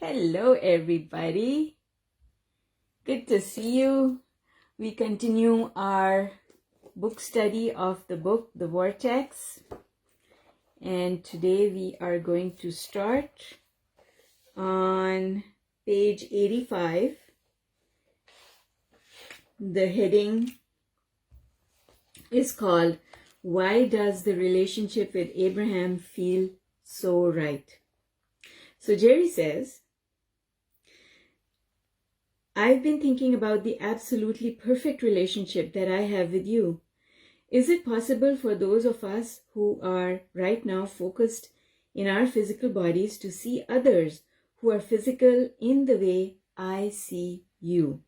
Hello, everybody. Good to see you. We continue our book study of the book, The Vortex. And today we are going to start on page 85. The heading is called, Why Does the Relationship with Abraham Feel So Right? So Jerry says, I've been thinking about the absolutely perfect relationship that I have with you. Is it possible for those of us who are right now focused in our physical bodies to see others who are physical in the way I see you?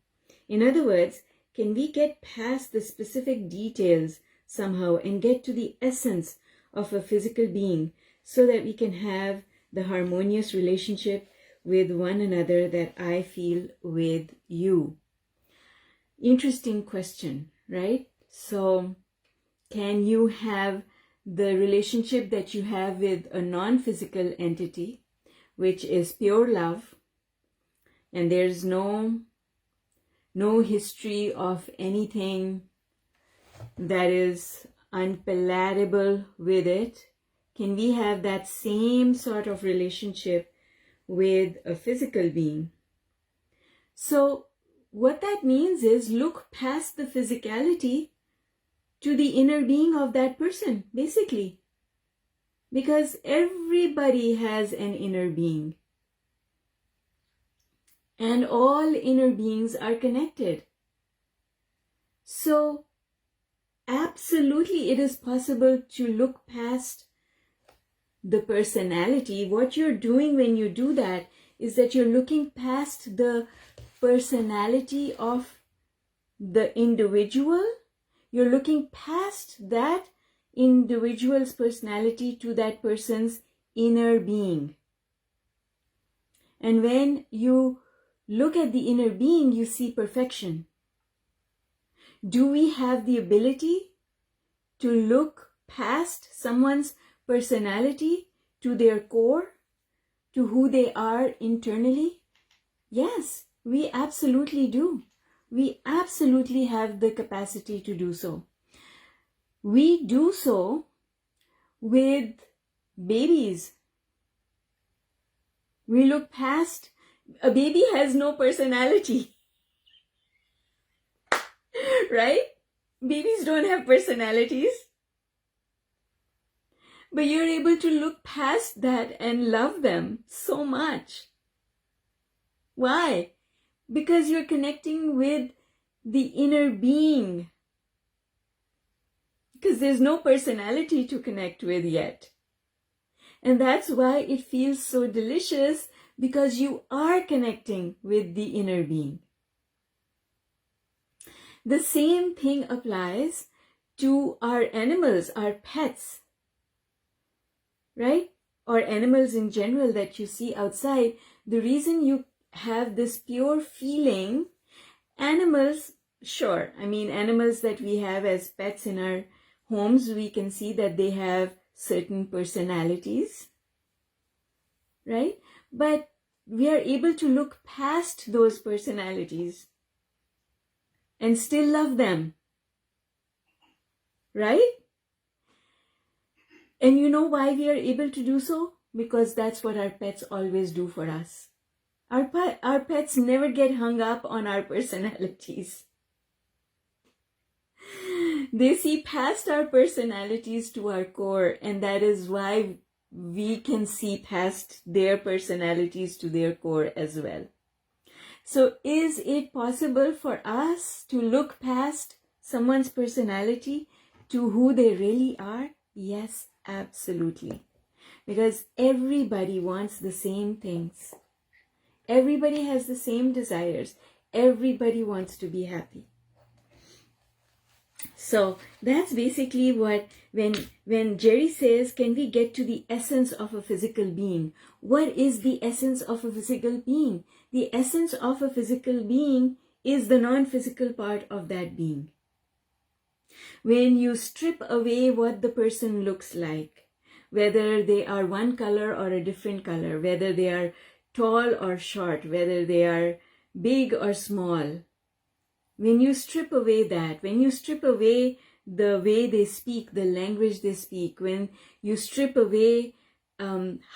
In other words, can we get past the specific details somehow and get to the essence of a physical being so that we can have the harmonious relationship with one another that I feel with you? Interesting question, right? So, can you have the relationship that you have with a non-physical entity, which is pure love, and there's no history of anything that is unpalatable with it? Can we have that same sort of relationship with a physical being? So what that means is look past the physicality to the inner being of that person, basically. Because everybody has an inner being. And all inner beings are connected. So absolutely it is possible to look past the personality. What you're doing when you do that is that you're looking past the personality of the individual. You're looking past that individual's personality to that person's inner being. And when you look at the inner being, you see perfection. Do we have the ability to look past someone's personality to their core, to who they are internally? Yes, we absolutely do. We absolutely have the capacity to do so. We do so with babies. We look past, a baby has no personality, right? Babies don't have personalities. But you're able to look past that and love them so much. Why? Because you're connecting with the inner being. Because there's no personality to connect with yet. And that's why it feels so delicious, because you are connecting with the inner being. The same thing applies to our animals, our pets. Right? Or animals in general that you see outside. The reason you have this pure feeling, animals, sure, I mean animals that we have as pets in our homes, we can see that they have certain personalities, right? But we are able to look past those personalities and still love them, right? And you know why we are able to do so? Because that's what our pets always do for us. Our pets never get hung up on our personalities. They see past our personalities to our core, and that is why we can see past their personalities to their core as well. So is it possible for us to look past someone's personality to who they really are? Yes, absolutely. Because everybody wants the same things. Everybody has the same desires. Everybody wants to be happy. So that's basically what, when Jerry says, can we get to the essence of a physical being? What is the essence of a physical being? The essence of a physical being is the non-physical part of that being. When you strip away what the person looks like, whether they are one color or a different color, whether they are tall or short, whether they are big or small, when you strip away that, when you strip away the way they speak, the language they speak, when you strip away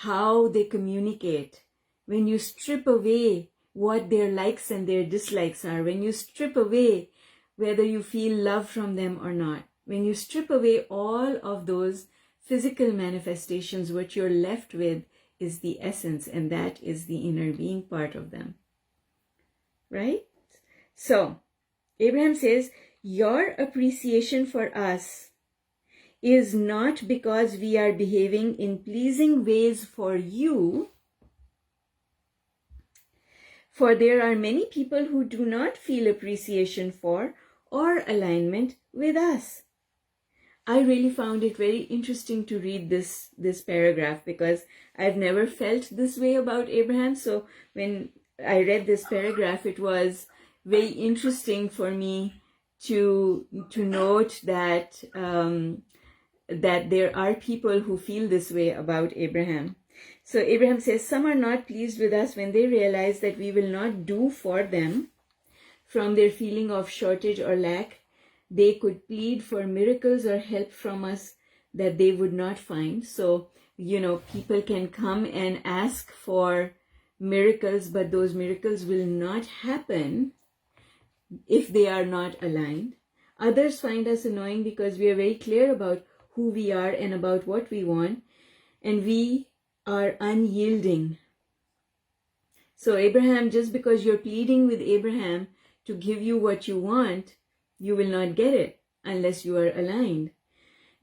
how they communicate, when you strip away what their likes and their dislikes are, when you strip away whether you feel love from them or not, when you strip away all of those physical manifestations, what you're left with is the essence, and that is the inner being part of them. Right? So, Abraham says, your appreciation for us is not because we are behaving in pleasing ways for you, for there are many people who do not feel appreciation for or alignment with us. I really found it very interesting to read this paragraph, because I've never felt this way about Abraham. So when I read this paragraph, it was very interesting for me to note that that there are people who feel this way about Abraham. So Abraham says, some are not pleased with us when they realize that we will not do for them from their feeling of shortage or lack. They could plead for miracles or help from us that they would not find. So, people can come and ask for miracles, but those miracles will not happen if they are not aligned. Others find us annoying because we are very clear about who we are and about what we want, and we are unyielding. So Abraham, just because you're pleading with Abraham to give you what you want, you will not get it unless you are aligned.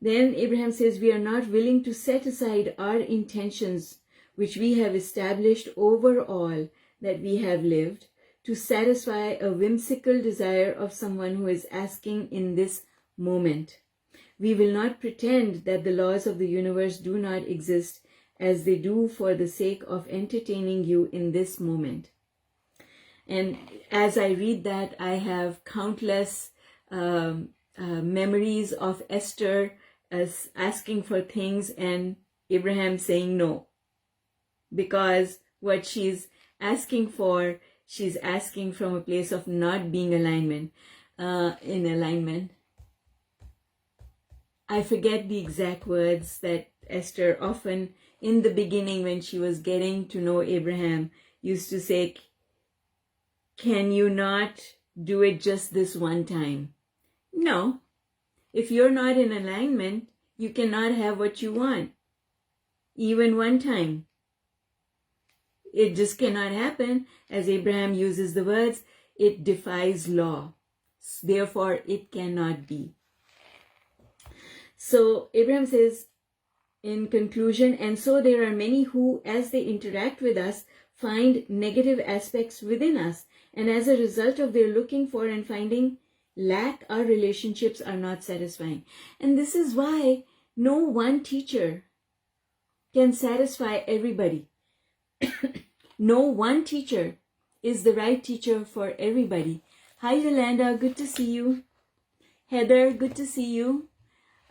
Then Abraham says, we are not willing to set aside our intentions, which we have established over all that we have lived, to satisfy a whimsical desire of someone who is asking in this moment. We will not pretend that the laws of the universe do not exist, as they do for the sake of entertaining you in this moment. And as I read that, I have countless memories of Esther as asking for things and Abraham saying no, because what she's asking for, she's asking from a place of not being in alignment. I forget the exact words that Esther often, in the beginning when she was getting to know Abraham, used to say, can you not do it just this one time? No. If you're not in alignment, you cannot have what you want, even one time. It just cannot happen. As Abraham uses the words, it defies law. Therefore, it cannot be. So Abraham says, in conclusion, and so there are many who, as they interact with us, find negative aspects within us. And as a result of their looking for and finding lack, our relationships are not satisfying. And this is why no one teacher can satisfy everybody. No one teacher is the right teacher for everybody. Hi, Yolanda, good to see you. Heather, good to see you.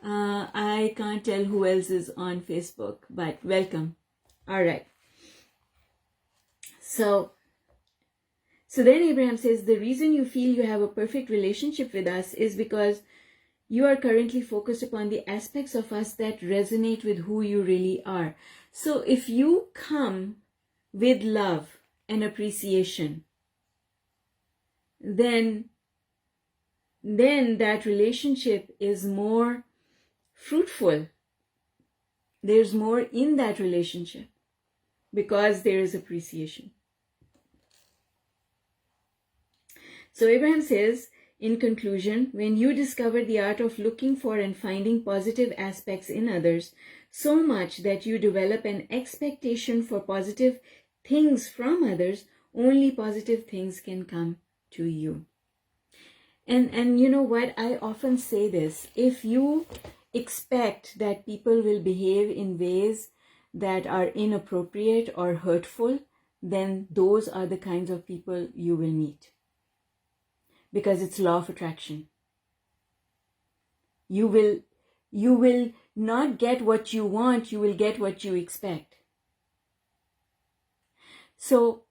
I can't tell who else is on Facebook, but welcome. All right. So then Abraham says, the reason you feel you have a perfect relationship with us is because you are currently focused upon the aspects of us that resonate with who you really are. So if you come with love and appreciation, then that relationship is more fruitful. There's more in that relationship because there is appreciation. So Abraham says, in conclusion, when you discover the art of looking for and finding positive aspects in others so much that you develop an expectation for positive things from others, only positive things can come to you. And you know what? I often say this. If you expect that people will behave in ways that are inappropriate or hurtful, then those are the kinds of people you will meet. Because it's law of attraction. You will not get what you want, you will get what you expect. So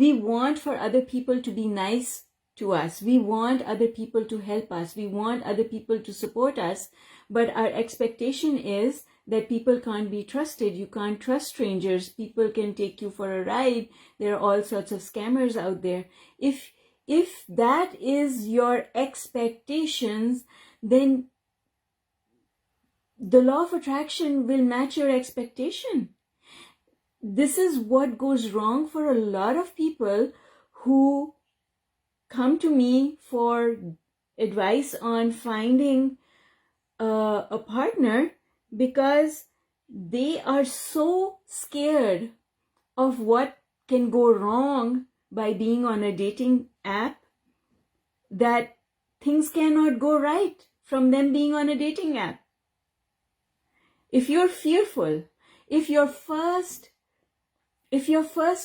we want for other people to be nice to us. We want other people to help us. We want other people to support us. But our expectation is that people can't be trusted. You can't trust strangers. People can take you for a ride. There are all sorts of scammers out there. If that is your expectations, then the law of attraction will match your expectation. This is what goes wrong for a lot of people who come to me for advice on finding a partner, because they are so scared of what can go wrong by being on a dating app that things cannot go right from them being on a dating app. If you're fearful, if your first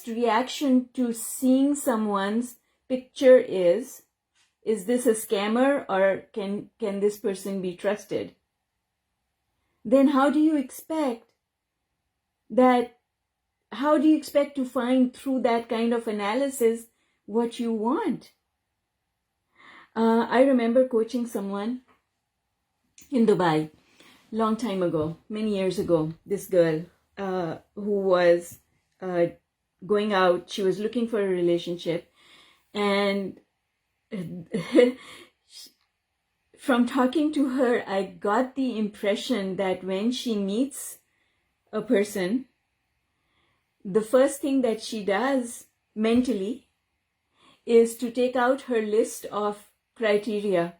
reaction to seeing someone's picture is this a scammer, or can this person be trusted? Then how do you expect to find through that kind of analysis what you want? I remember coaching someone in Dubai long time ago, many years ago. This girl who was going out, she was looking for a relationship, and from talking to her, I got the impression that when she meets a person, the first thing that she does mentally is to take out her list of criteria,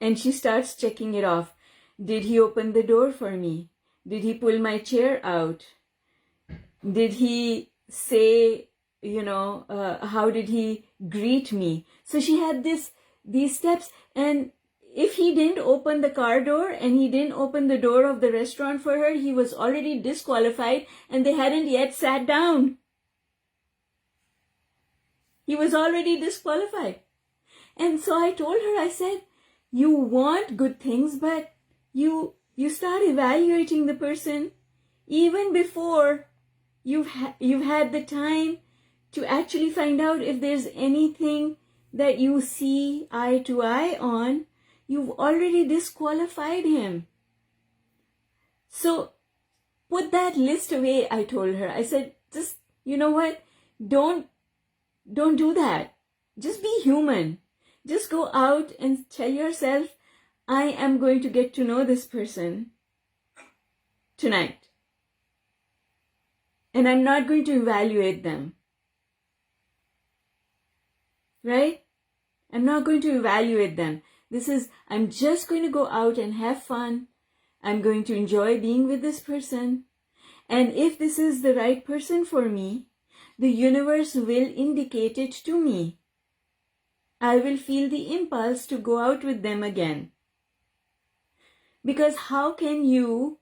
and she starts checking it off. Did he open the door for me? Did he pull my chair out? Did he say, how did he greet me? So she had these steps, and if he didn't open the car door and he didn't open the door of the restaurant for her, he was already disqualified, and they hadn't yet sat down. He was already disqualified. And so I told her, I said, you want good things, but you start evaluating the person even before you've had the time to actually find out if there's anything that you see eye to eye on. You've already disqualified him. So put that list away, I told her. I said, just, you know what? Don't do that. Just be human. Just go out and tell yourself, I am going to get to know this person tonight. And I'm not going to evaluate them. Right? I'm not going to evaluate them. I'm just going to go out and have fun. I'm going to enjoy being with this person. And if this is the right person for me, the universe will indicate it to me. I will feel the impulse to go out with them again. Because how can you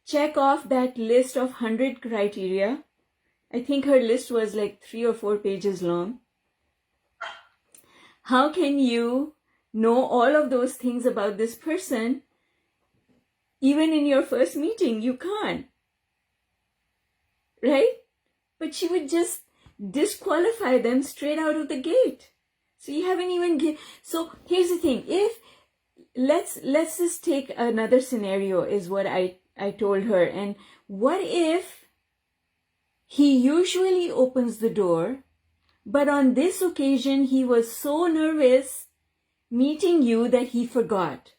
check off that list of 100 criteria? I think her list was like 3 or 4 pages long. How can you know all of those things about this person? Even in your first meeting, you can't. Right? But she would just disqualify them straight out of the gate. So you haven't even so here's the thing. Let's just take another scenario, is what I told her. And what if he usually opens the door, but on this occasion he was so nervous meeting you that he forgot?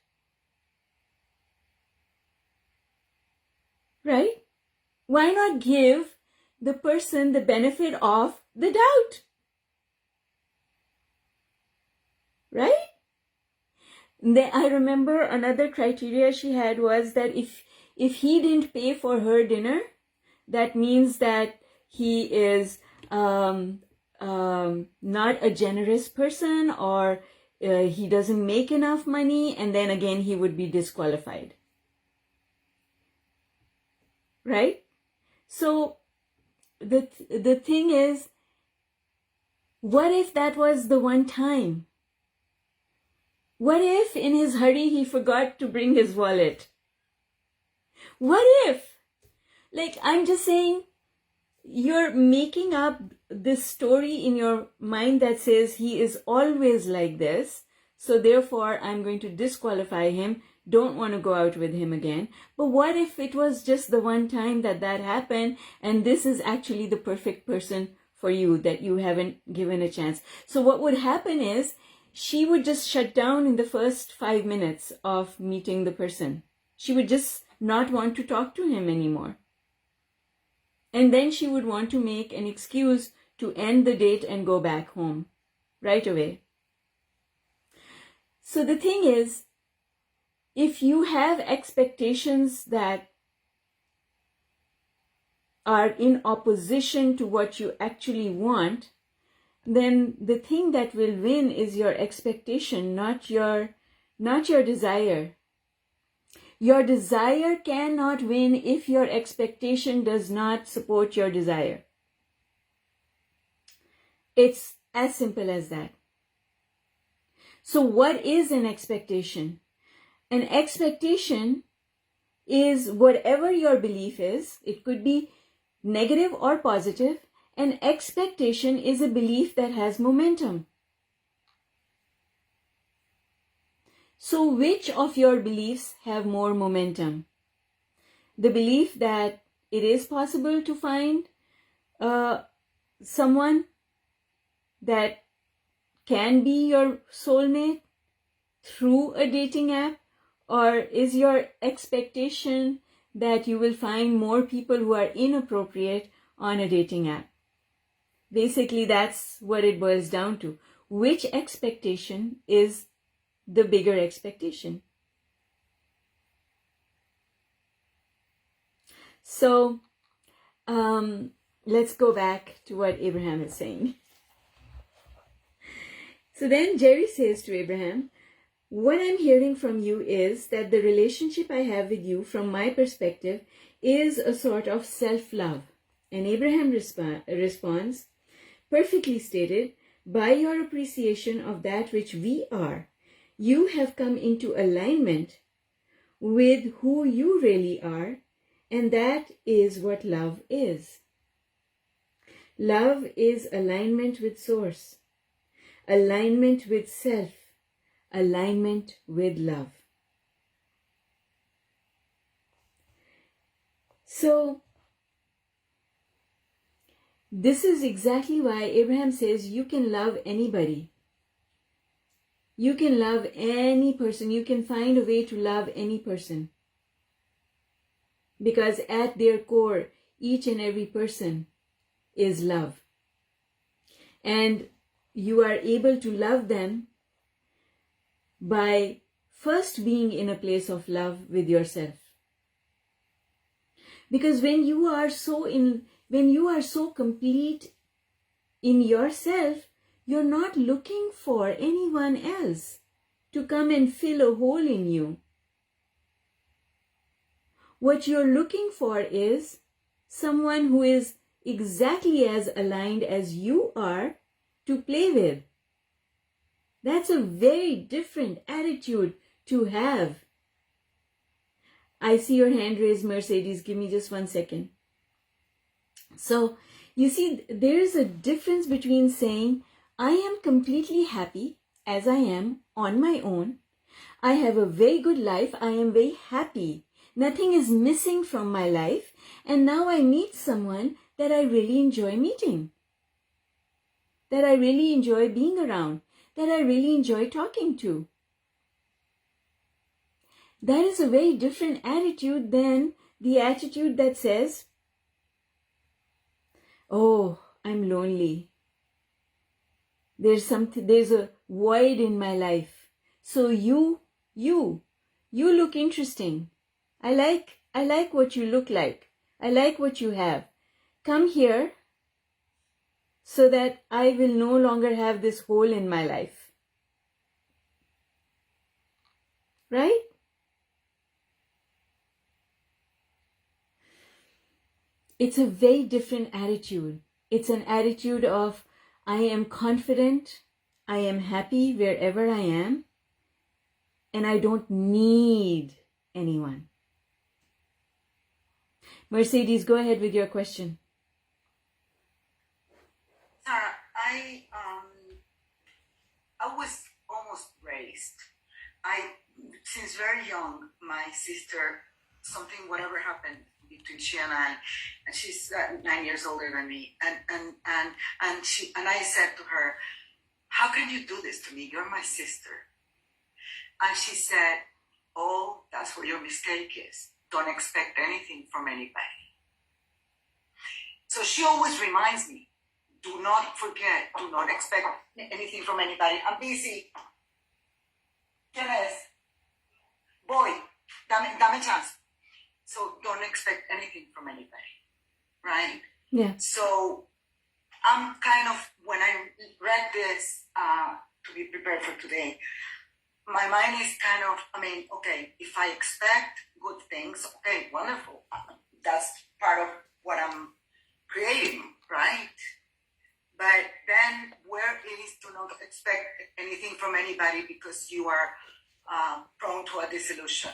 Right? Why not give the person the benefit of the doubt? Right? I remember another criteria she had was that if he didn't pay for her dinner, that means that he is not a generous person, or he doesn't make enough money, and then again he would be disqualified. Right? So the thing is, what if that was the one time? What if in his hurry he forgot to bring his wallet? What if? Like, I'm just saying, you're making up this story in your mind that says he is always like this, so therefore I'm going to disqualify him, don't want to go out with him again. But what if it was just the one time that happened, and this is actually the perfect person for you that you haven't given a chance? So what would happen is she would just shut down in the first 5 minutes of meeting the person. She would just not want to talk to him anymore. And then she would want to make an excuse to end the date and go back home right away. So the thing is, if you have expectations that are in opposition to what you actually want, then the thing that will win is your expectation, not your desire. Your desire cannot win if your expectation does not support your desire. It's as simple as that. So what is an expectation? An expectation is whatever your belief is. It could be negative or positive. An expectation is a belief that has momentum. So which of your beliefs have more momentum? The belief that it is possible to find someone that can be your soulmate through a dating app, or is your expectation that you will find more people who are inappropriate on a dating app? Basically, that's what it boils down to. Which expectation is the bigger expectation? So let's go back to what Abraham is saying. So then Jerry says to Abraham, what I'm hearing from you is that the relationship I have with you, from my perspective, is a sort of self-love. And Abraham responds, perfectly stated, by your appreciation of that which we are, you have come into alignment with who you really are, and that is what love is. Love is alignment with Source, alignment with self, alignment with love. So, this is exactly why Abraham says you can love anybody. You can love any person. You can find a way to love any person. Because at their core, each and every person is love. And you are able to love them by first being in a place of love with yourself. Because when you are so complete in yourself, you're not looking for anyone else to come and fill a hole in you. What you're looking for is someone who is exactly as aligned as you are to play with. That's a very different attitude to have. I see your hand raised, Mercedes. Give me just 1 second. So, you see, there is a difference between saying, I am completely happy as I am on my own. I have a very good life. I am very happy. Nothing is missing from my life. And now I meet someone that I really enjoy meeting, that I really enjoy being around, that I really enjoy talking to. That is a very different attitude than the attitude that says, oh, I'm lonely. There's a void in my life. So you look interesting. I like what you look like. I like what you have. Come here so that I will no longer have this hole in my life. Right? It's a very different attitude. It's an attitude of, I am confident, I am happy wherever I am, and I don't need anyone. Mercedes, go ahead with your question. I was almost raised. Since very young, my sister, whatever happened between she and I, and she's 9 years older than me, and I said to her, "How can you do this to me? You're my sister." And she said, "Oh, that's where your mistake is. Don't expect anything from anybody." So she always reminds me, do not forget, do not expect anything from anybody. I'm busy. ¿Quién es? Voy. Dame chance. So don't expect anything from anybody, right? Yeah. So I'm kind of, when I read this to be prepared for today, my mind is kind of, okay, if I expect good things, okay, wonderful. That's part of what I'm creating, right? But then where it is to not expect anything from anybody because you are prone to a disillusion?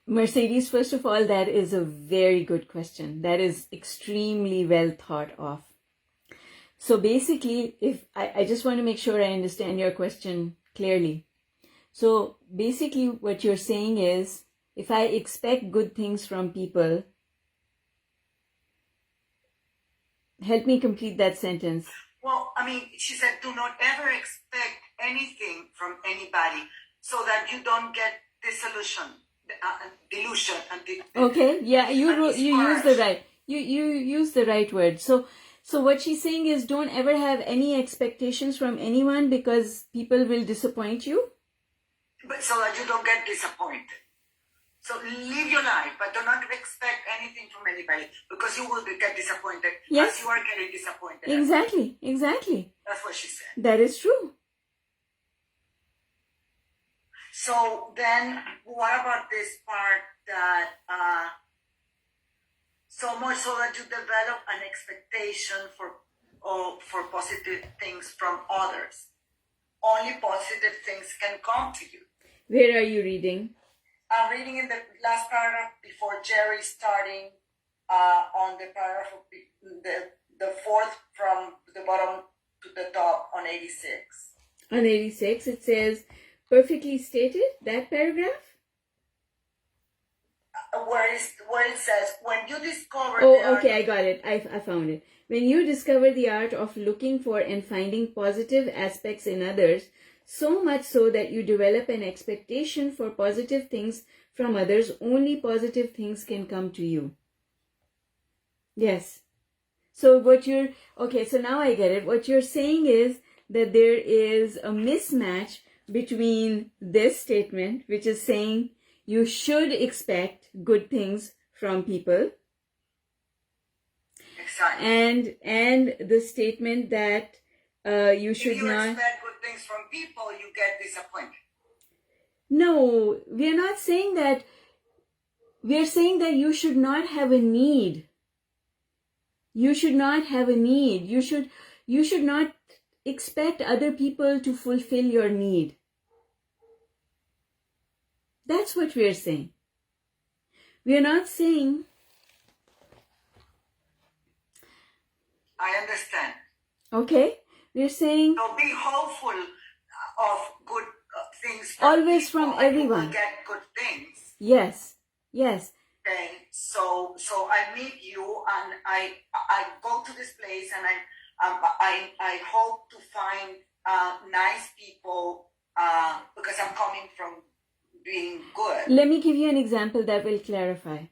Mercedes, first of all, that is a very good question. That is extremely well thought of. So basically, if I just want to make sure I understand your question clearly. So basically what you're saying is, if I expect good things from people, help me complete that sentence. Well, she said, do not ever expect anything from anybody so that you don't get delusion. Okay, yeah, you use the right, you use the right word. So what she's saying is, don't ever have any expectations from anyone because people will disappoint you. But so that you don't get disappointed. So live your life, but do not expect anything from anybody because you will get disappointed. Yes. As you are getting disappointed. Exactly. That's what she said. That is true. So then, what about this part that so much so that you develop an expectation for positive things from others? Only positive things can come to you. Where are you reading? I'm reading in the last paragraph before Jerry, starting on the paragraph of the fourth from the bottom to the top on 86. On 86, it says, perfectly stated, that paragraph? Where it says, when you discover... Oh, okay, I got it. I found it. When you discover the art of looking for and finding positive aspects in others, so much so that you develop an expectation for positive things from others, only positive things can come to you. Yes. So so now I get it. What you're saying is that there is a mismatch between this statement, which is saying you should expect good things from people, exactly, and the statement that you should not... If you expect good things from people, you get disappointed. No, we're not saying that. We're saying that you should not have a need. You should not have a need. You should not expect other people to fulfill your need. That's what we're saying. We're not saying... I understand. Okay? We're saying... So be hopeful of good things from always people, from everyone. You will get good things. Yes. Okay, so I meet you and I go to this place and I hope to find nice people because I'm coming from being good. Let me give you an example that will clarify.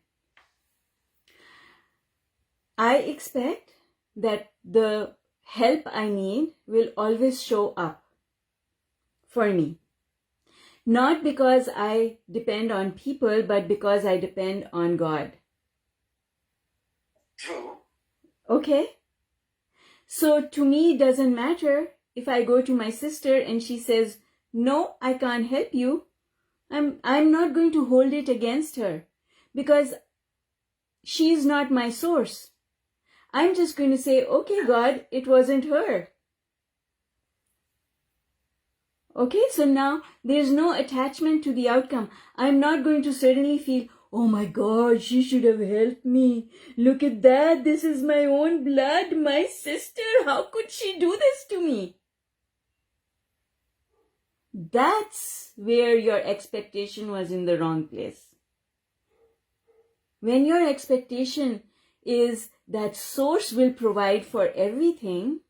I expect that the help I need will always show up for me. Not because I depend on people, but because I depend on God. True. Okay? So to me, it doesn't matter if I go to my sister and she says, no, I can't help you. I'm not going to hold it against her because she's not my source. I'm just going to say, okay, God, it wasn't her. Okay, so now there's no attachment to the outcome. I'm not going to suddenly feel, oh my God, she should have helped me. Look at that. This is my own blood, my sister. How could she do this to me? That's where your expectation was in the wrong place. When your expectation is that source will provide for everything,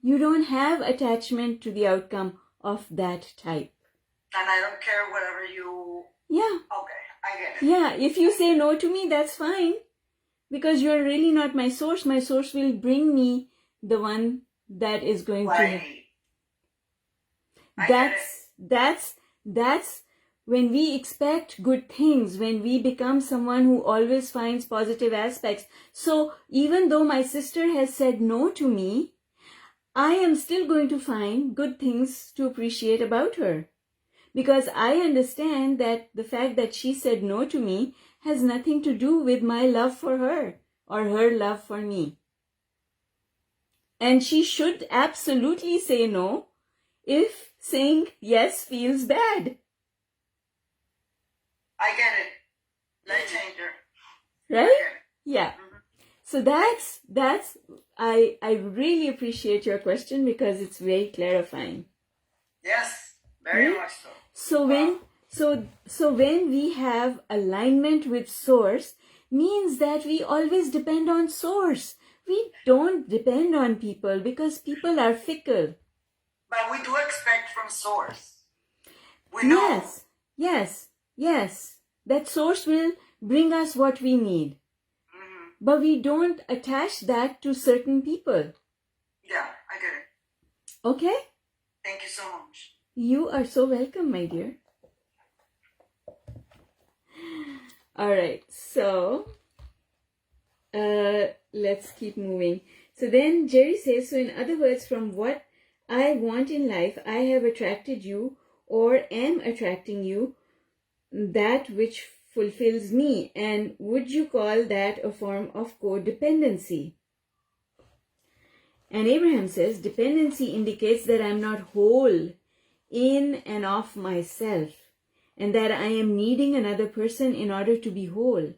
you don't have attachment to the outcome of that type. And I don't care whatever you... Yeah. Okay, I get it. Yeah, if you say no to me, that's fine. Because you're really not my source. My source will bring me the one that is going What to... I need. I get it. That's when we expect good things, when we become someone who always finds positive aspects. So even though my sister has said no to me, I am still going to find good things to appreciate about her. Because I understand that the fact that she said no to me has nothing to do with my love for her or her love for me. And she should absolutely say no if saying yes feels bad. I get it. Life changer. Right? Yeah. So that's I really appreciate your question because it's very clarifying. Yes, very Right? much so. So when we have alignment with source, means that we always depend on source. We don't depend on people because people are fickle. But we do expect from source. We know. Yes. That source will bring us what we need. But we don't attach that to certain people. Yeah, I get it. Okay? Thank you so much. You are so welcome, my dear. All right, so let's keep moving. So then Jerry says, so in other words, from what I want in life, I have attracted you or am attracting you, that which fulfills me. And would you call that a form of codependency? And Abraham says, dependency indicates that I'm not whole in and of myself, and that I am needing another person in order to be whole.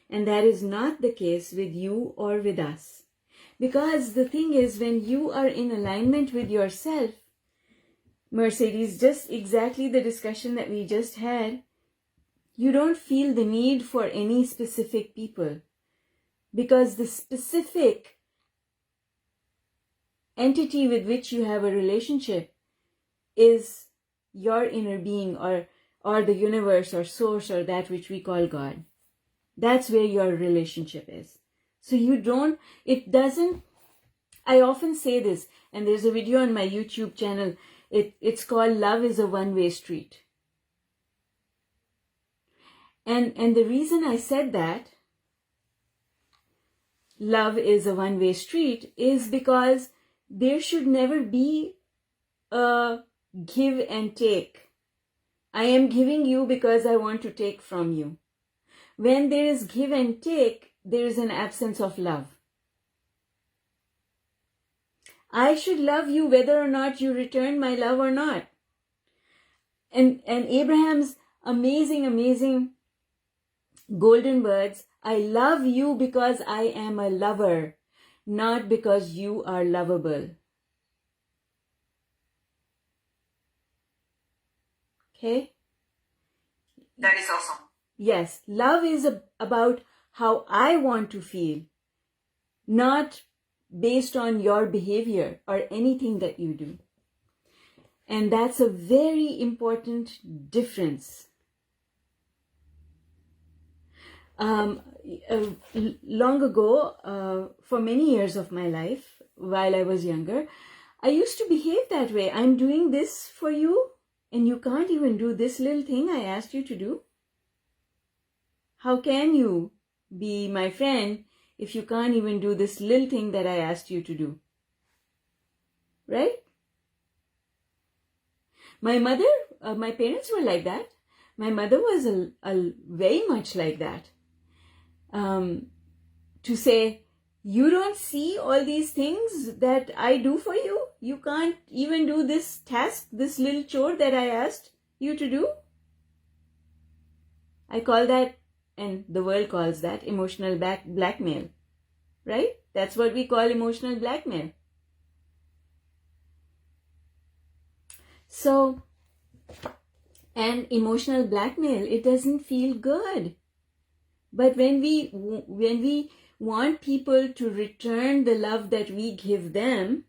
And that is not the case with you or with us. Because the thing is, when you are in alignment with yourself, Mercedes, just exactly the discussion that we just had, you don't feel the need for any specific people. Because the specific entity with which you have a relationship is your inner being or the universe or source or that which we call God. That's where your relationship is. So I often say this, and there's a video on my YouTube channel. It's called Love is a One-Way Street. And the reason I said that, love is a one-way street, is because there should never be a give and take. I am giving you because I want to take from you. When there is give and take, there is an absence of love. I should love you whether or not you return my love or not. And Abraham's amazing golden words, I love you because I am a lover, not because you are lovable. Okay? That is awesome. Yes, love is about how I want to feel, not based on your behavior or anything that you do. And that's a very important difference. Long ago, for many years of my life, while I was younger, I used to behave that way. I'm doing this for you, and you can't even do this little thing I asked you to do. How can you be my friend if you can't even do this little thing that I asked you to do? Right? My parents were like that. My mother was very much like that. To say, you don't see all these things that I do for you? You can't even do this task, this little chore that I asked you to do? I call that and the world calls that emotional blackmail, right? That's what we call emotional blackmail. So, and emotional blackmail, it doesn't feel good. But when we want people to return the love that we give them,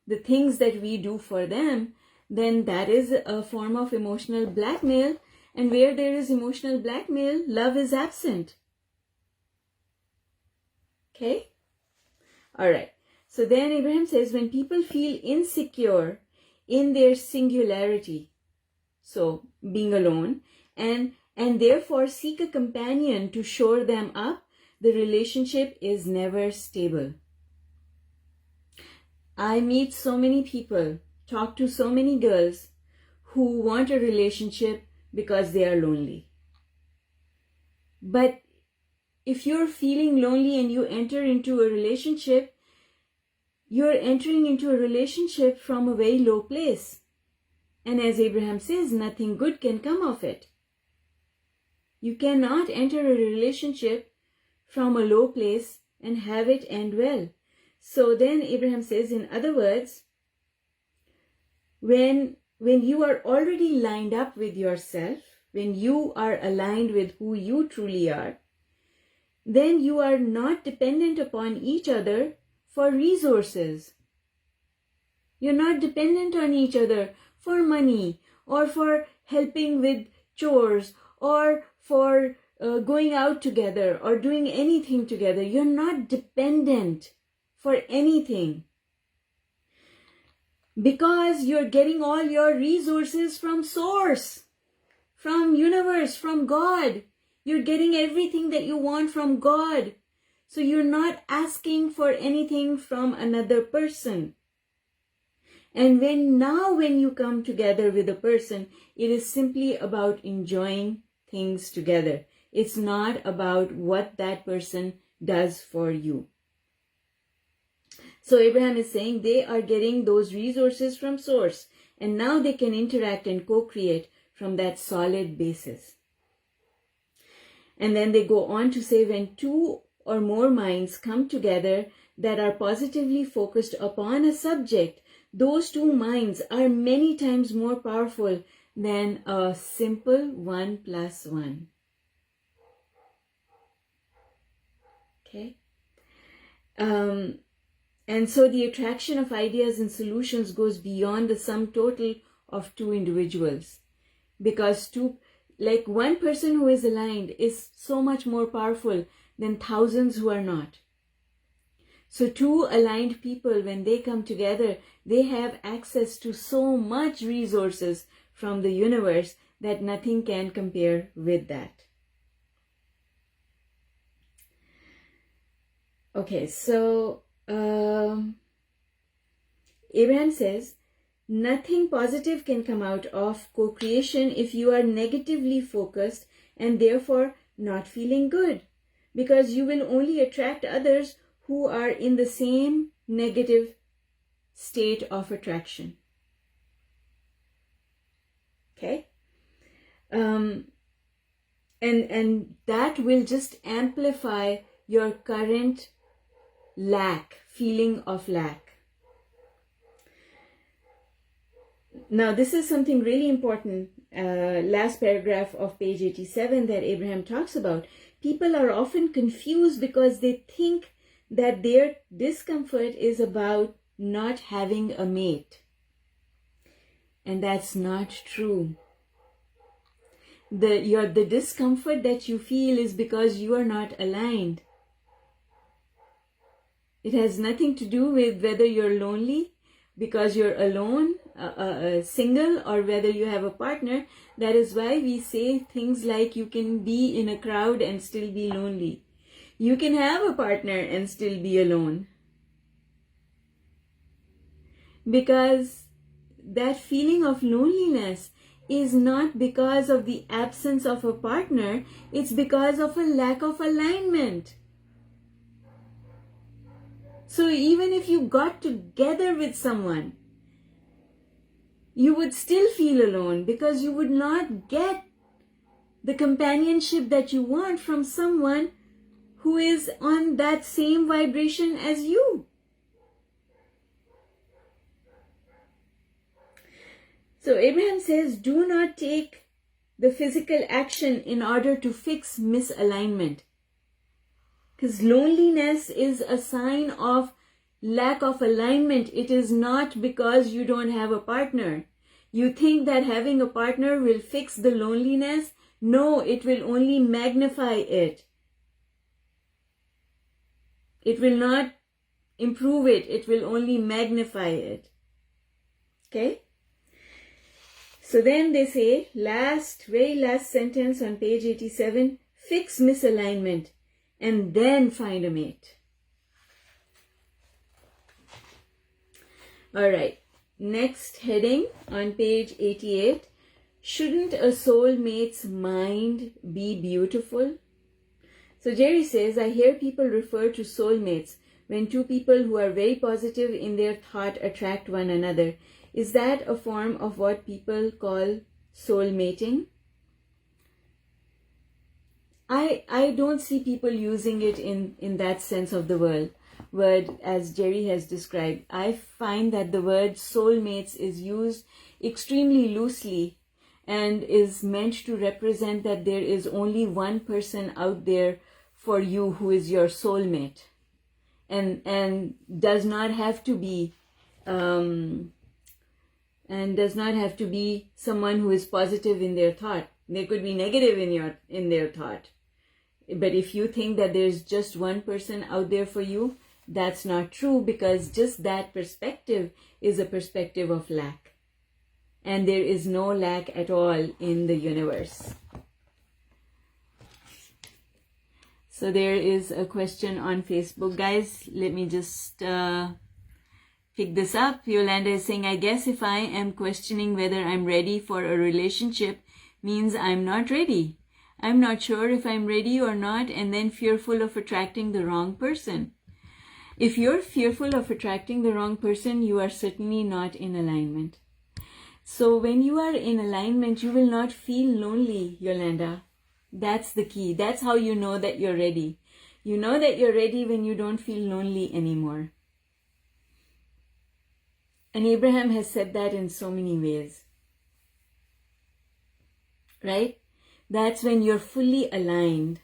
the things that we do for them, then that is a form of emotional blackmail. And where there is emotional blackmail, love is absent. Okay? All right. So then Abraham says, when people feel insecure in their singularity, so being alone, and therefore seek a companion to shore them up, the relationship is never stable. I meet so many people, talk to so many girls who want a relationship because they are lonely. But if you're feeling lonely and you enter into a relationship, you're entering into a relationship from a very low place. And as Abraham says, nothing good can come of it. You cannot enter a relationship from a low place and have it end well. So then Abraham says, in other words, when you are already lined up with yourself, when you are aligned with who you truly are, then you are not dependent upon each other for resources. You're not dependent on each other for money or for helping with chores or for going out together or doing anything together. You're not dependent for anything because you're getting all your resources from source, from universe, from God. You're getting everything that you want from God. So you're not asking for anything from another person. And when you come together with a person, it is simply about enjoying things together. It's not about what that person does for you. So Abraham is saying they are getting those resources from source, and now they can interact and co-create from that solid basis. And then they go on to say, when two or more minds come together that are positively focused upon a subject, those two minds are many times more powerful than a simple 1 + 1. Okay? And so the attraction of ideas and solutions goes beyond the sum total of two individuals. Because one person who is aligned is so much more powerful than thousands who are not. So two aligned people, when they come together, they have access to so much resources from the universe that nothing can compare with that. Okay, so Abraham says, nothing positive can come out of co-creation if you are negatively focused and therefore not feeling good, because you will only attract others who are in the same negative state of attraction. Okay? And that will just amplify your current feeling of lack. Now, this is something really important, last paragraph of page 87 that Abraham talks about. People are often confused because they think that their discomfort is about not having a mate. And that's not true. The discomfort that you feel is because you are not aligned. It has nothing to do with whether you're lonely because you're alone, single, or whether you have a partner. That is why we say things like you can be in a crowd and still be lonely. You can have a partner and still be alone. Because that feeling of loneliness is not because of the absence of a partner, it's because of a lack of alignment. So even if you got together with someone, you would still feel alone because you would not get the companionship that you want from someone who is on that same vibration as you. So Abraham says, do not take the physical action in order to fix misalignment. Because loneliness is a sign of lack of alignment. It is not because you don't have a partner. You think that having a partner will fix the loneliness? No, it will only magnify it. It will not improve it. It will only magnify it. Okay? So then they say, very last sentence on page 87, fix misalignment and then find a mate. All right, next heading on page 88, shouldn't a soulmate's mind be beautiful? So Jerry says, I hear people refer to soulmates when two people who are very positive in their thought attract one another. Is that a form of what people call soulmating? I don't see people using it in that sense of the word as Jerry has described. I find that the word soulmates is used extremely loosely and is meant to represent that there is only one person out there for you who is your soulmate, and does not have to be someone who is positive in their thought. They could be negative in their thought. But if you think that there's just one person out there for you, that's not true, because just that perspective is a perspective of lack. And there is no lack at all in the universe. So there is a question on Facebook, guys. Let me just pick this up. Yolanda is saying, I guess if I am questioning whether I'm ready for a relationship means I'm not ready. I'm not sure if I'm ready or not, and then fearful of attracting the wrong person. If you're fearful of attracting the wrong person, you are certainly not in alignment. So when you are in alignment, you will not feel lonely, Yolanda. That's the key. That's how you know that you're ready. You know that you're ready when you don't feel lonely anymore. And Abraham has said that in so many ways. Right? That's when you're fully aligned.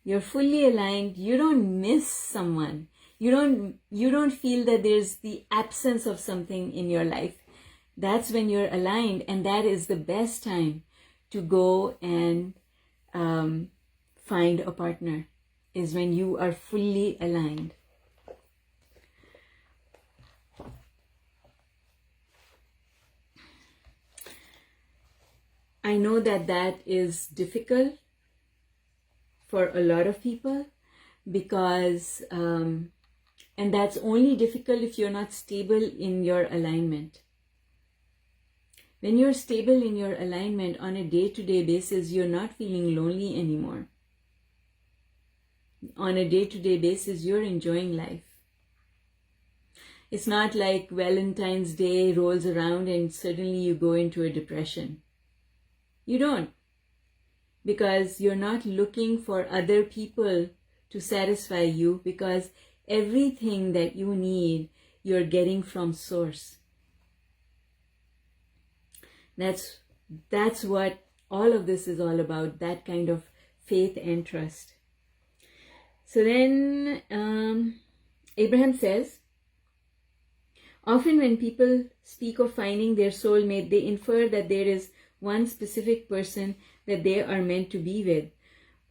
You're fully aligned. You don't miss someone. You don't feel that there's the absence of something in your life. That's when you're aligned, and that is the best time to go and find a partner, is when you are fully aligned. I know that is difficult for a lot of people, because and that's only difficult if you're not stable in your alignment. When you're stable in your alignment on a day-to-day basis, you're not feeling lonely anymore. On a day-to-day basis, you're enjoying life. It's not like Valentine's Day rolls around and suddenly you go into a depression. You don't. Because you're not looking for other people to satisfy you, because everything that you need, you're getting from Source. That's what all of this is all about, that kind of faith and trust. So then Abraham says, often when people speak of finding their soulmate, they infer that there is one specific person that they are meant to be with,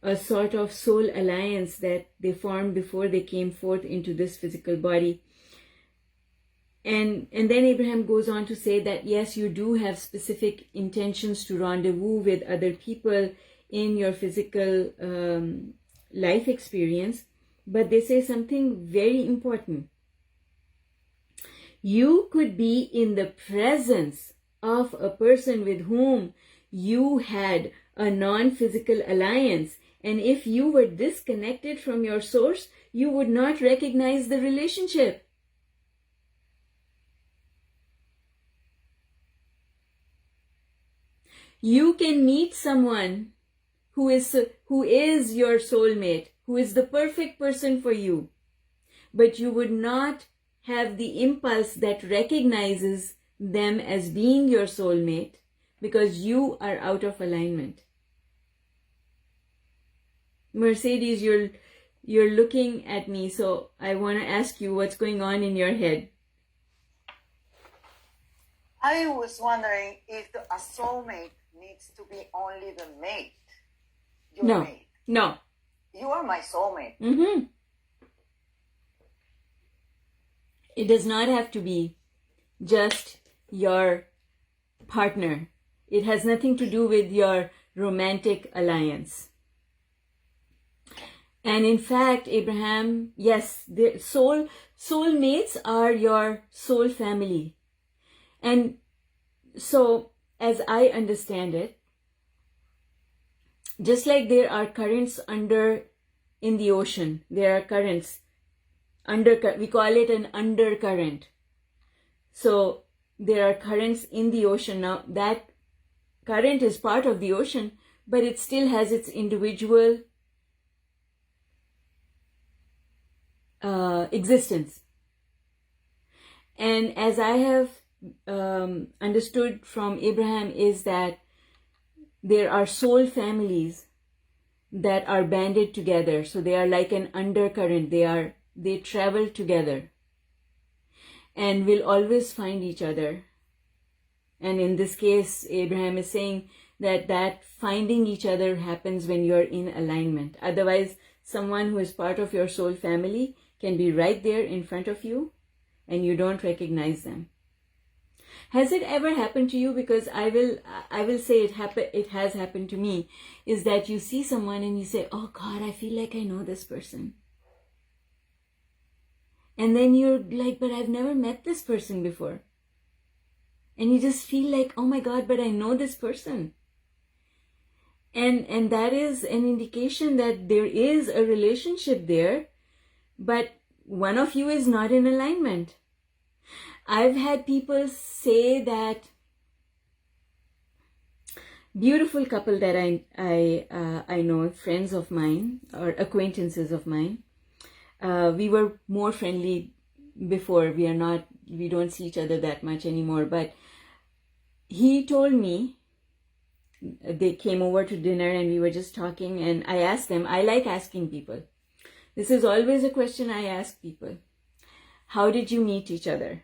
a sort of soul alliance that they formed before they came forth into this physical body. And then Abraham goes on to say that yes, you do have specific intentions to rendezvous with other people in your physical life experience, but they say something very important. You could be in the presence of a person with whom you had a non-physical alliance, and if you were disconnected from your source, you would not recognize the relationship. You can meet someone who is your soulmate, who is the perfect person for you, but you would not have the impulse that recognizes them as being your soulmate because you are out of alignment. Mercedes, you're looking at me, so I want to ask you what's going on in your head. I was wondering if a soulmate needs to be only the mate. Your No, mate. no. You are my soulmate. Mm-hmm. It does not have to be just your partner. It has nothing to do with your romantic alliance. And in fact, Abraham, yes, the soulmates are your soul family. And so, as I understand it, just like there are currents in the ocean, there are currents, we call it an undercurrent. So, there are currents in the ocean. Now, that current is part of the ocean, but it still has its individual existence. And as I have understood from Abraham is that there are soul families that are banded together. So they are like an undercurrent. They travel together and will always find each other. And in this case, Abraham is saying that finding each other happens when you're in alignment. Otherwise, someone who is part of your soul family can be right there in front of you and you don't recognize them. Has it ever happened to you? Because I will say it has happened to me, is that you see someone and you say, oh God, I feel like I know this person. And then you're like, but I've never met this person before. And you just feel like, oh my God, but I know this person. And that is an indication that there is a relationship there, but one of you is not in alignment. I've had people say that beautiful couple that I know, friends of mine or acquaintances of mine. We were more friendly before. We don't see each other that much anymore. But he told me, they came over to dinner and we were just talking, and I asked them, I like asking people. This is always a question I ask people. How did you meet each other?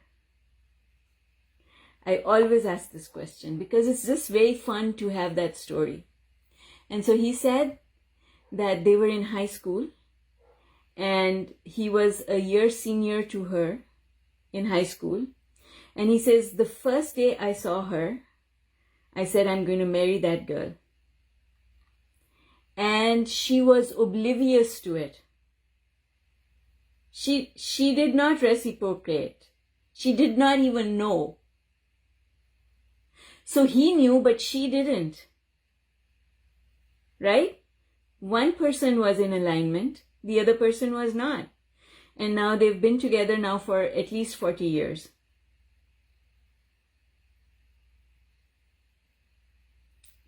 I always ask this question because it's just very fun to have that story. And so he said that they were in high school and he was a year senior to her in high school. And he says, the first day I saw her, I said, I'm going to marry that girl. And she was oblivious to it. She did not reciprocate. She did not even know. So he knew, but she didn't. Right? One person was in alignment, the other person was not. And now they've been together now for at least 40 years.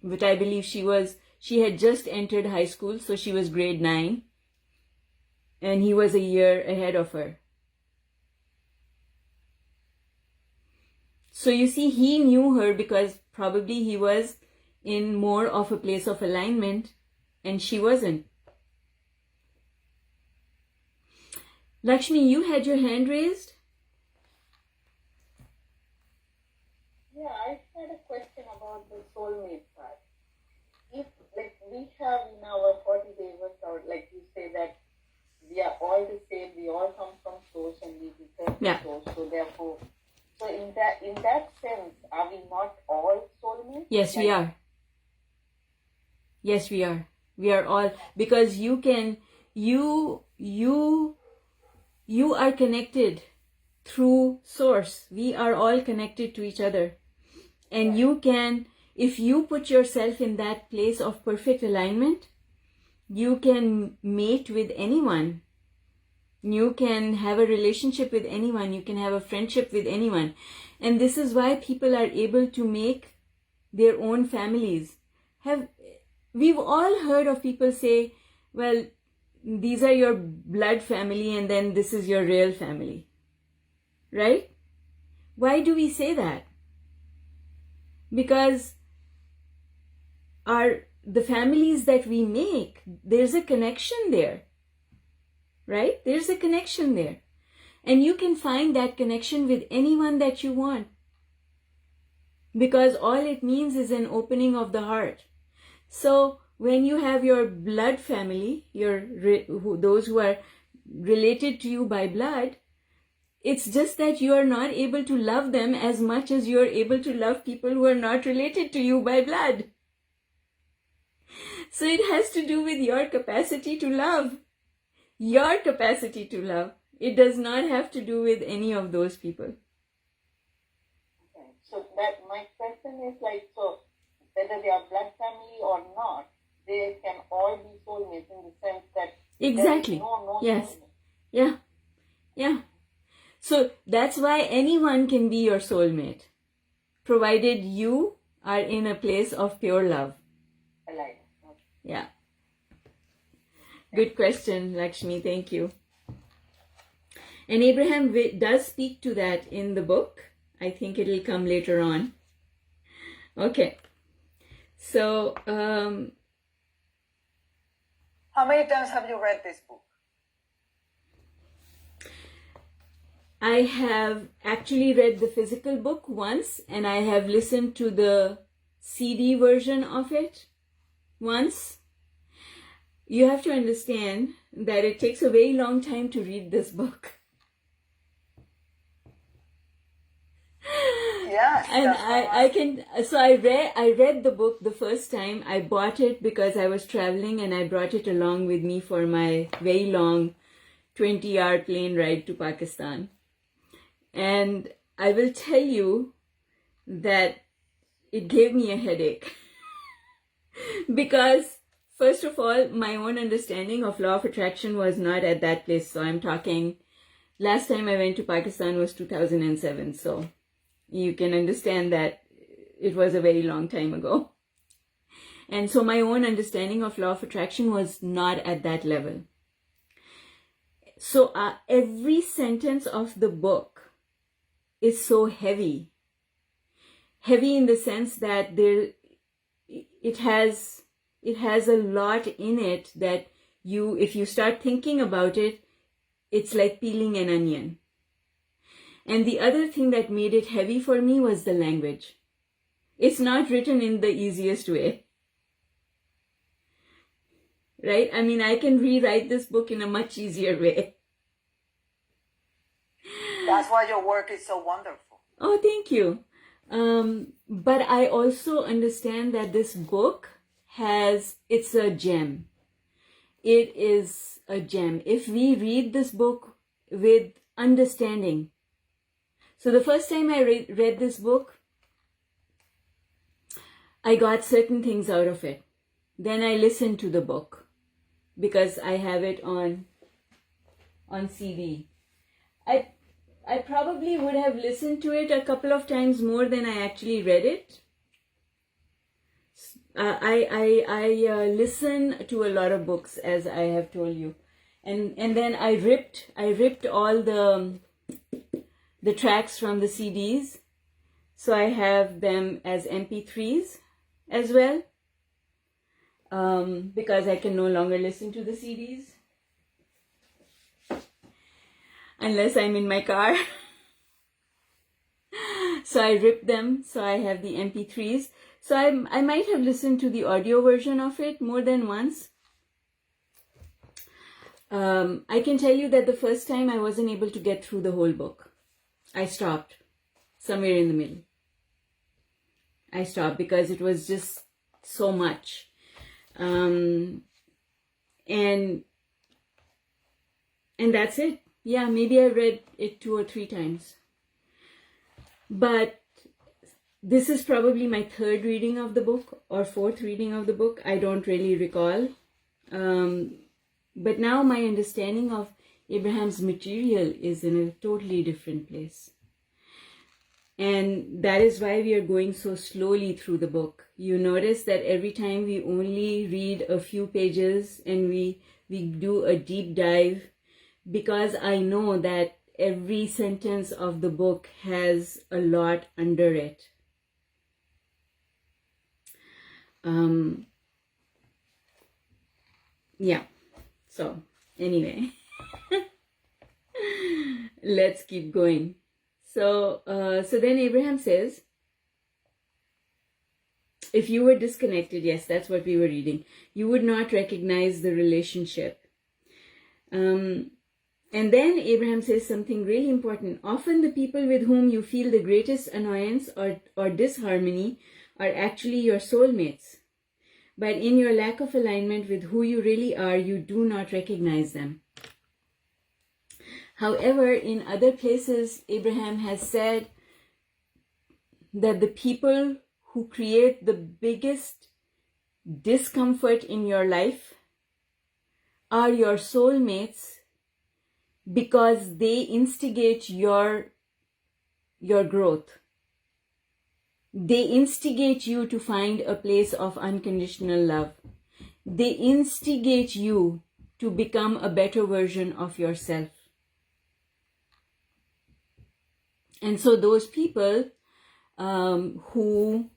But I believe she had just entered high school, so she was grade 9. And he was a year ahead of her. So you see, he knew her because probably he was in more of a place of alignment and she wasn't. Lakshmi, you had your hand raised? Yeah, I had a question about the soulmate part. If, like, we have in our 40 days or like you say that we are all the same, we all come from source and we return to source, so therefore, so in that sense, are we not all soulmates? Yes, we are. Yes, we are. We are all, because you are connected through source. We are all connected to each other. And you can, if you put yourself in that place of perfect alignment, you can mate with anyone. You can have a relationship with anyone. You can have a friendship with anyone. And this is why people are able to make their own families. we've all heard of people say, well, these are your blood family and then this is your real family. Right? Why do we say that? Because the families that we make, there's a connection there. Right? There's a connection there. And you can find that connection with anyone that you want. Because all it means is an opening of the heart. So when you have your blood family, those who are related to you by blood, it's just that you are not able to love them as much as you are able to love people who are not related to you by blood. So it has to do with your capacity to love. Your capacity to love. It does not have to do with any of those people. Okay. So that my question is like, so whether they are blood family or not, they can all be soulmates in the sense that exactly. No yes. soulmate. Yeah. So that's why anyone can be your soulmate, provided you are in a place of pure love. Alive. Okay. Yeah. Good question, Lakshmi. Thank you. And Abraham does speak to that in the book. I think it'll come later on. Okay. So, how many times have you read this book? I have actually read the physical book once, and I have listened to the CD version of it once. You have to understand that it takes a very long time to read this book. Yes. And I read the book the first time. I bought it because I was traveling and I brought it along with me for my very long 20-hour plane ride to Pakistan. And I will tell you that it gave me a headache. Because first of all, my own understanding of law of attraction was not at that place. So I'm talking, last time I went to Pakistan was 2007. So you can understand that it was a very long time ago. And so my own understanding of law of attraction was not at that level. So every sentence of the book is so heavy. Heavy in the sense that it has a lot in it that if you start thinking about it, it's like peeling an onion. And the other thing that made it heavy for me was the language. It's not written in the easiest way. Right? I mean, I can rewrite this book in a much easier way. That's why your work is so wonderful. Oh, thank you. But I also understand that this book it's a gem. It is a gem. If we read this book with understanding. So the first time I read this book, I got certain things out of it. Then I listened to the book because I have it on CD. I probably would have listened to it a couple of times more than I actually read it. I listen to a lot of books, as I have told you, and then I ripped all the tracks from the CDs, so I have them as MP3s as well, because I can no longer listen to the CDs unless I'm in my car. So I ripped them, so I have the MP3s. So I might have listened to the audio version of it more than once. I can tell you that the first time I wasn't able to get through the whole book. I stopped somewhere in the middle. I stopped because it was just so much. And that's it. Yeah, maybe I read it 2 or 3 times. But this is probably my 3rd reading of the book or 4th reading of the book. I don't really recall. But now my understanding of Abraham's material is in a totally different place. And that is why we are going so slowly through the book. You notice that every time we only read a few pages and we do a deep dive, because I know that every sentence of the book has a lot under it. Yeah, so anyway, let's keep going. So then Abraham says, if you were disconnected, yes, that's what we were reading, you would not recognize the relationship. And then Abraham says something really important. Often the people with whom you feel the greatest annoyance or disharmony are actually your soulmates. But in your lack of alignment with who you really are, you do not recognize them. However, in other places, Abraham has said that the people who create the biggest discomfort in your life are your soulmates, because they instigate your growth. They instigate you to find a place of unconditional love. They instigate you to become a better version of yourself. And so those people who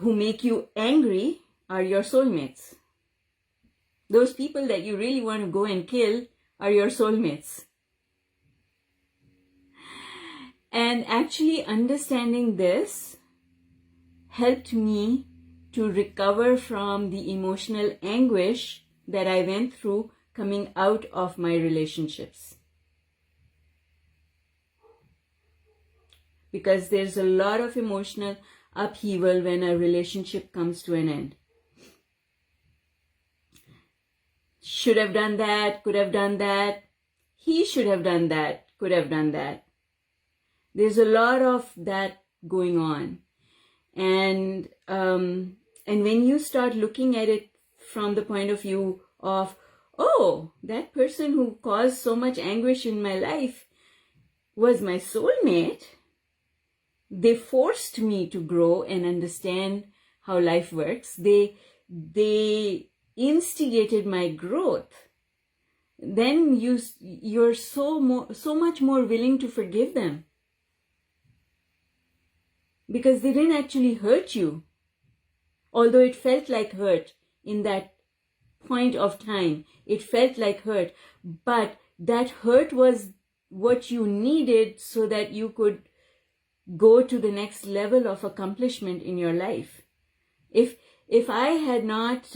make you angry are your soulmates. Those people that you really want to go and kill are your soulmates. And actually understanding this helped me to recover from the emotional anguish that I went through coming out of my relationships. Because there's a lot of emotional upheaval when a relationship comes to an end. Should have done that, could have done that. He should have done that, could have done that. There's a lot of that going on. And when you start looking at it from the point of view of, oh, that person who caused so much anguish in my life was my soulmate. They forced me to grow and understand how life works. They instigated my growth. Then you're so much more willing to forgive them. Because they didn't actually hurt you. Although it felt like hurt in that point of time. It felt like hurt. But that hurt was what you needed so that you could go to the next level of accomplishment in your life. If I had not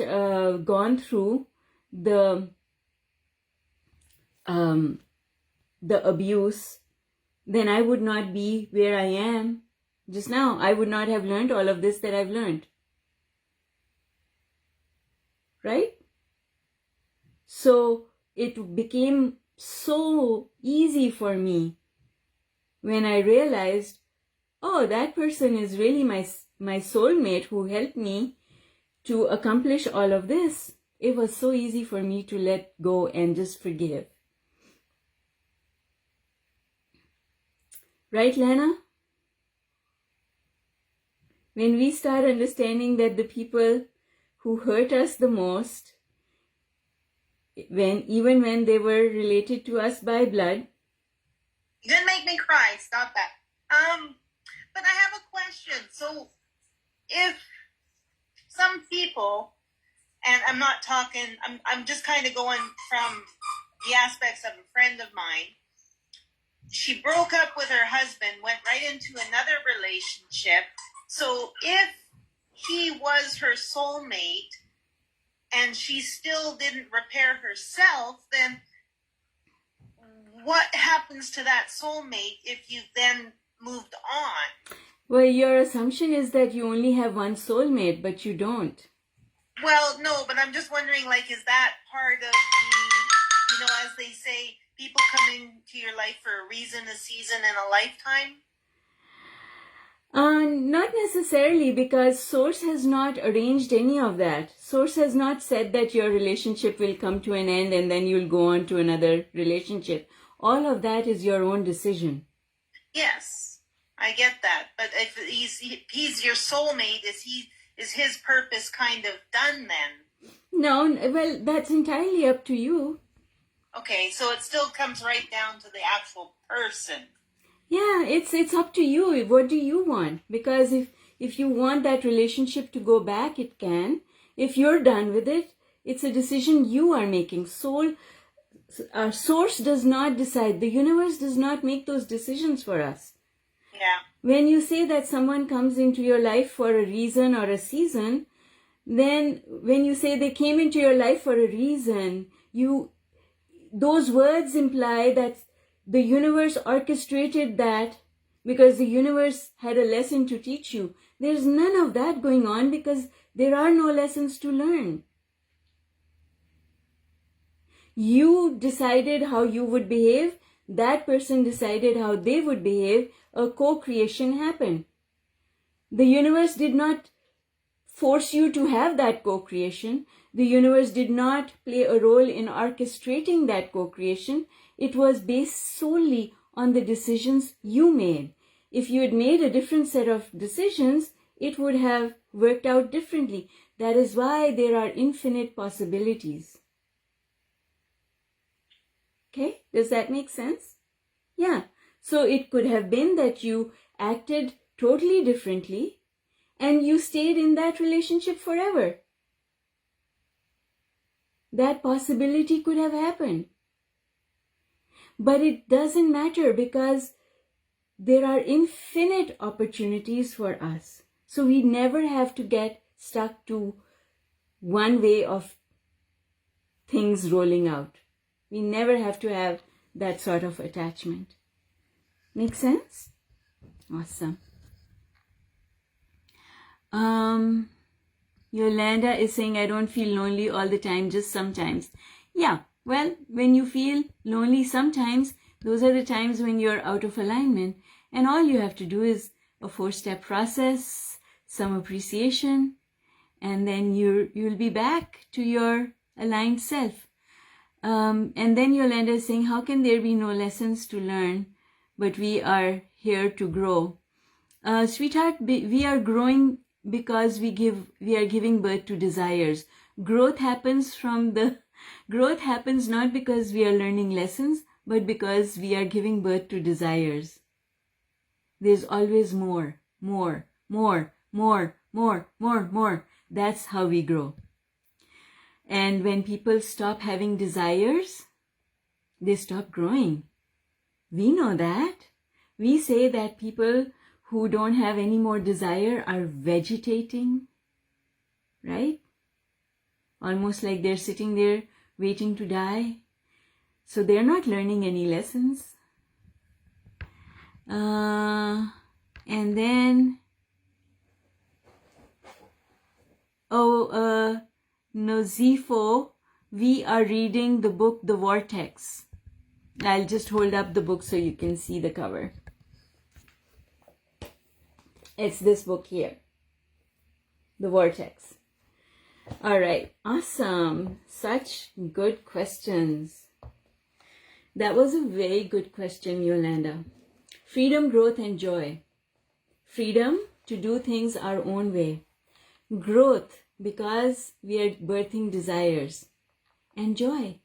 gone through the abuse, then I would not be where I am just now. I would not have learned all of this that I've learned. Right? So it became so easy for me when I realized, oh, that person is really my soulmate who helped me to accomplish all of this. It was so easy for me to let go and just forgive. Right, Lana? When we start understanding that the people who hurt us the most, even when they were related to us by blood. You didn't make me cry. Stop that. But I have a question. So if some people, and I'm not talking, I'm just kind of going from the aspects of a friend of mine. She broke up with her husband, went right into another relationship. So if he was her soulmate and she still didn't repair herself, then what happens to that soulmate if you then moved on? Well, your assumption is that you only have one soulmate, but you don't. Well, no, but I'm just wondering, like, is that part of the, as they say, people come into your life for a reason, a season, and a lifetime? Not necessarily, because Source has not arranged any of that. Source has not said that your relationship will come to an end and then you'll go on to another relationship. All of that is your own decision. Yes. I get that. But if he's your soulmate, is his purpose kind of done then? No, well, that's entirely up to you. Okay, so it still comes right down to the actual person. Yeah, it's up to you. What do you want? Because if you want that relationship to go back, it can. If you're done with it, it's a decision you are making. Our source does not decide. The universe does not make those decisions for us. Yeah. When you say that someone comes into your life for a reason or a season, then when you say they came into your life for a reason, those words imply that the universe orchestrated that because the universe had a lesson to teach you. There's none of that going on because there are no lessons to learn. You decided how you would behave. That person decided how they would behave. A co-creation happened. The universe did not force you to have that co-creation. The universe did not play a role in orchestrating that co-creation. It was based solely on the decisions you made. If you had made a different set of decisions, it would have worked out differently. That is why there are infinite possibilities. Okay, does that make sense? Yeah, so it could have been that you acted totally differently and you stayed in that relationship forever. That possibility could have happened. But it doesn't matter because there are infinite opportunities for us. So we never have to get stuck to one way of things rolling out. We never have to have that sort of attachment. Make sense? Awesome. Yolanda is saying, I don't feel lonely all the time, just sometimes. Yeah, well, when you feel lonely sometimes, those are the times when you're out of alignment. And all you have to do is a 4-step process, some appreciation, and then you'll be back to your aligned self. And then Yolanda is saying, how can there be no lessons to learn, but we are here to grow? Sweetheart, we are growing because we are giving birth to desires. Growth happens not because we are learning lessons, but because we are giving birth to desires. There's always more. That's how we grow. And when people stop having desires, they stop growing. We know that. We say that people who don't have any more desire are vegetating, right? Almost like they're sitting there waiting to die. So they're not learning any lessons. And then, Nozifo, we are reading the book, The Vortex. I'll just hold up the book so you can see the cover. It's this book here, The Vortex. All right, awesome. Such good questions. That was a very good question, Yolanda. Freedom, growth, and joy. Freedom to do things our own way. Growth, because we are birthing desires. And joy.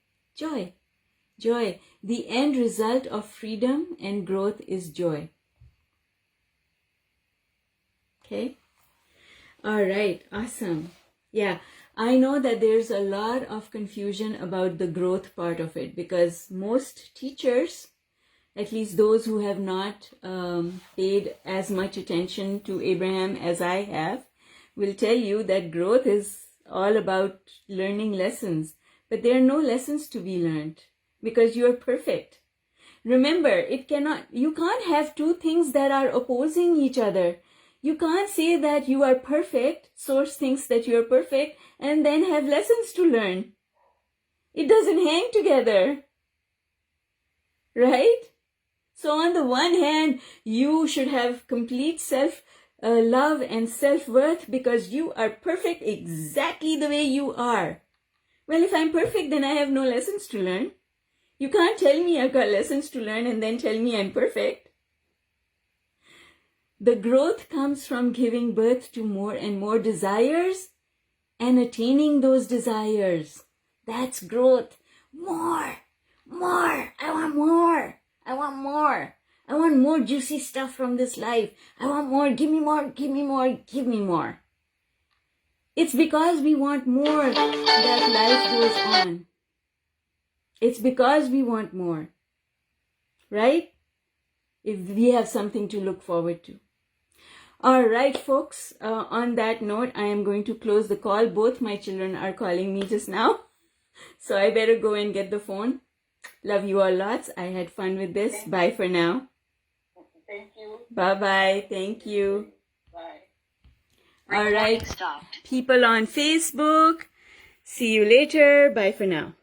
The end result of freedom and growth is joy. Okay? All right, awesome. Yeah, I know that there's a lot of confusion about the growth part of it because most teachers, at least those who have not paid as much attention to Abraham as I have, will tell you that growth is all about learning lessons. But there are no lessons to be learned because you are perfect. Remember, you can't have two things that are opposing each other. You can't say that you are perfect, source thinks that you are perfect, and then have lessons to learn. It doesn't hang together. Right? So on the one hand, you should have complete self-love and self-worth because you are perfect exactly the way you are. Well, if I'm perfect, then I have no lessons to learn. You can't tell me I've got lessons to learn and then tell me I'm perfect. The growth comes from giving birth to more and more desires and attaining those desires. That's growth. More. I want more. I want more. I want more juicy stuff from this life. I want more. Give me more. Give me more. Give me more. It's because we want more that life goes on. It's because we want more. Right? If we have something to look forward to. All right, folks. On that note, I am going to close the call. Both my children are calling me just now. So I better go and get the phone. Love you all lots. I had fun with this. Bye for now. Thank you. Bye-bye. Thank you. Bye. All right. People on Facebook. See you later. Bye for now.